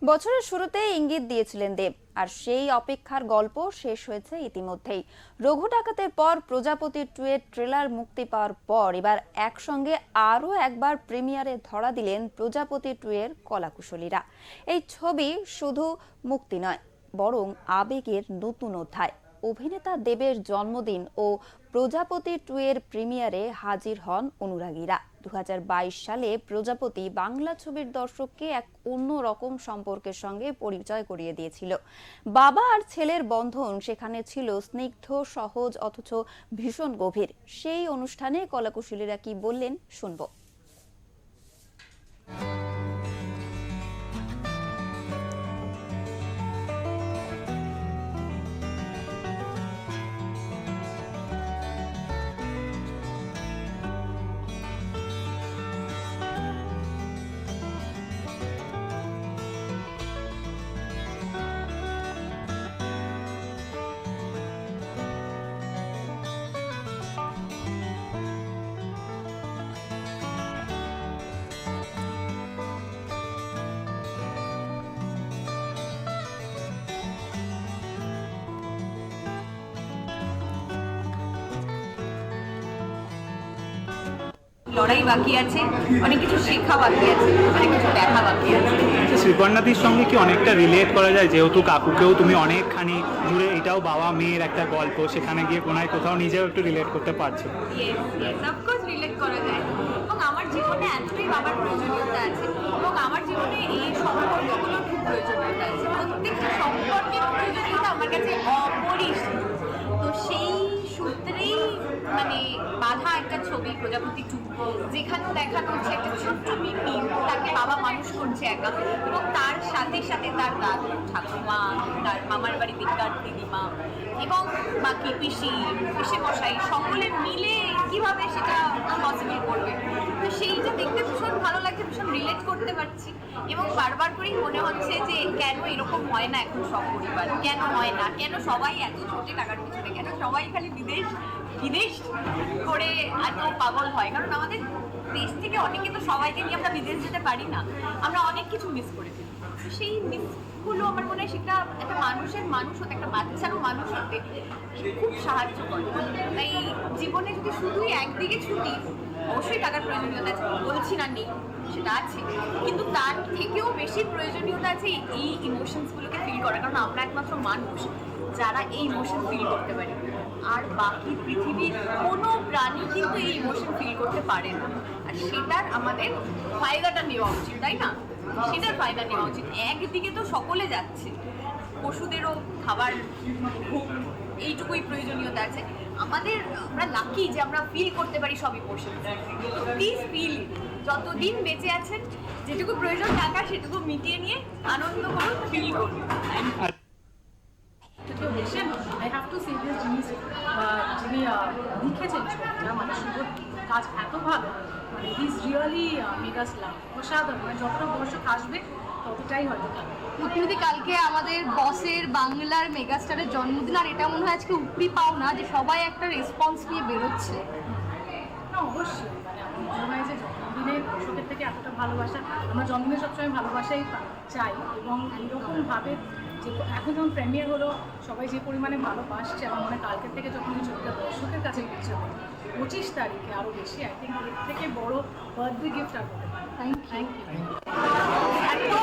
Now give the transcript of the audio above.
বছরের শুরুতেই ইঙ্গিত দিয়েছিলেন দেব, আর সেই অপেক্ষার গল্প শেষ হয়েছে ইতিমধ্যেই। রঘু ডাকাতের পর প্রজাপতি 2 এর ট্রেলার মুক্তি পাওয়ার পর এবার একসঙ্গে আরও একবার প্রিমিয়ারে ধরা দিলেন প্রজাপতি 2 এর কলাকুশলীরা। এই ছবি শুধু মুক্তি নয়, বরং আবেগের নতুন অধ্যায়। অভিনেতা দেবের জন্মদিন ও প্রজাপতি 2 এর প্রিমিয়ারে হাজির হন অনুরাগীরা। 2022 সালে প্রজাপতি বাংলা ছবির দর্শককে এক অন্য রকম সম্পর্কের সঙ্গে পরিচয় করিয়ে দিয়েছিল। বাবা আর ছেলের বন্ধন সেখানে ছিল স্নিগ্ধ, সহজ, অথচ ভীষণ গভীর। সেই অনুষ্ঠানে কলাকুশলীরা কি বললেন শুনবো। লড়াই বাকি আছে, অনেক কিছু শেখা বাকি আছে, অনেক কিছু দেখা বাকি আছে। শ্রীপর্ণাদির সঙ্গে কি অনেকটা রিলেট করা যায়, যেহেতু কাকুকেও তুমি অনেকখানি জুড়ে, এটাও বাবা মেয়ের একটা গল্প, সেখানে গিয়ে কোথাও নিজেও একটু রিলেট করতে পারছো? অফকোর্স রিলেট করা যায়, এবং আমার জীবনে এতটাই বাবার প্রয়োজনীয়তা আছে, এবং আমার জীবনে এই সম্পর্কগুলোর খুব প্রয়োজনীয়তা আছে। প্রত্যেকটা সম্পর্কের প্রয়োজনীয়তা আমার কাছে অপরিসীম। তো সেই সূত্রেই বাধা একটা ছবি প্রজাপতি 2, যেখানে দেখানো হচ্ছে একটা ছোট্ট মিমি, তাকে বাবা মানুষ করছে একা, এবং তার সাথে সাথে তার দাদু, ঠাকুমা, তার মামার বাড়ি দিককার দিদিমা এবং বাকি পিসি মশাই সকলে মিলে কিভাবে সেটা পসিবল করবে। তো সেই যে দেখতে ভীষণ ভালো লাগছে, ভীষণ রিলেট করতে পারছি, এবং বারবার করেই মনে হচ্ছে যে কেন এরকম হয় না এখন সব পরিবার, কেন হয় না, কেন সবাই এত ছোটে টাকার পিছনে, কেন সবাই খালি বিদেশ করে এত পাগল হয়। কারণ আমাদের দেশ থেকে অনেকে তো সবাইকে নিয়ে আমরা বিদেশ যেতে পারি না, আমরা অনেক কিছু মিস করে ফেলি। সেই মিসগুলো আমার মনে হয় সেটা একটা মানুষ হতে, একটা বাচ্চারও মানুষ হতে খুব সাহায্য করে। তাই জীবনে যদি শুধুই একদিকে ছুটি, অবশ্যই টাকার প্রয়োজনীয়তা আছে, বলছি না নেই, সেটা আছে, কিন্তু তার থেকেও বেশি প্রয়োজনীয়তা আছে এই ইমোশনসগুলোকে ফিল করা। কারণ আমরা একমাত্র মানুষ যারা এই ইমোশন ফিল করতে পারি, আর বাকি পৃথিবীর কোনো প্রাণী কিন্তু এই ইমোশন ফিল করতে পারে না। আর সেটার আমাদের ফায়দাটা নেওয়া উচিত, তাই না? সেটার ফায়দা নেওয়া উচিত। একদিকে তো সকলে যাচ্ছে, পশুদেরও খাবার, ঘুম, এইটুকুই প্রয়োজনীয়তা আছে। আমরা লাকি যে আমরা ফিল করতে পারি সব ইমোশন। প্লিজ ফিল, যতদিন বেঁচে আছেন যেটুকু প্রয়োজন টাকা সেটুকু মিটিয়ে নিয়ে আনন্দ করুন, ফিল করুন। I have to say this জিনিস, যিনি লিখেছেন ছবিটা, শুভর কাজ এত ভালো, হিজ রিয়েলি মেগাস লাভ, অসাধারণ। যতটা দর্শক আসবে ততটাই হয়তো প্রতিনিধি। কালকে আমাদের বসের বাংলার মেগাস্টারের জন্মদিন, আর এটা মনে হয় আজকে উপরি পাও না যে সবাই একটা রেসপন্স নিয়ে বেরোচ্ছে। না, অবশ্যই আমার মনে হয় যে জন্মদিনে দর্শকের থেকে এতটা ভালোবাসা, আমরা জন্মদিনে সবসময় ভালোবাসাই চাই, এবং এইরকমভাবে যে এখন যখন প্রিমিয়ার হলো সবাই যে পরিমাণে ভালোবাসছে, আমার মনে হয় কালকের থেকে যখন এই ছবিটা দর্শকের কাছে পৌঁছাবে 25 তারিখে আরও বেশি, আই থিঙ্ক এর থেকে বড় বার্থডে গিফট আর হবে। Thank you. এত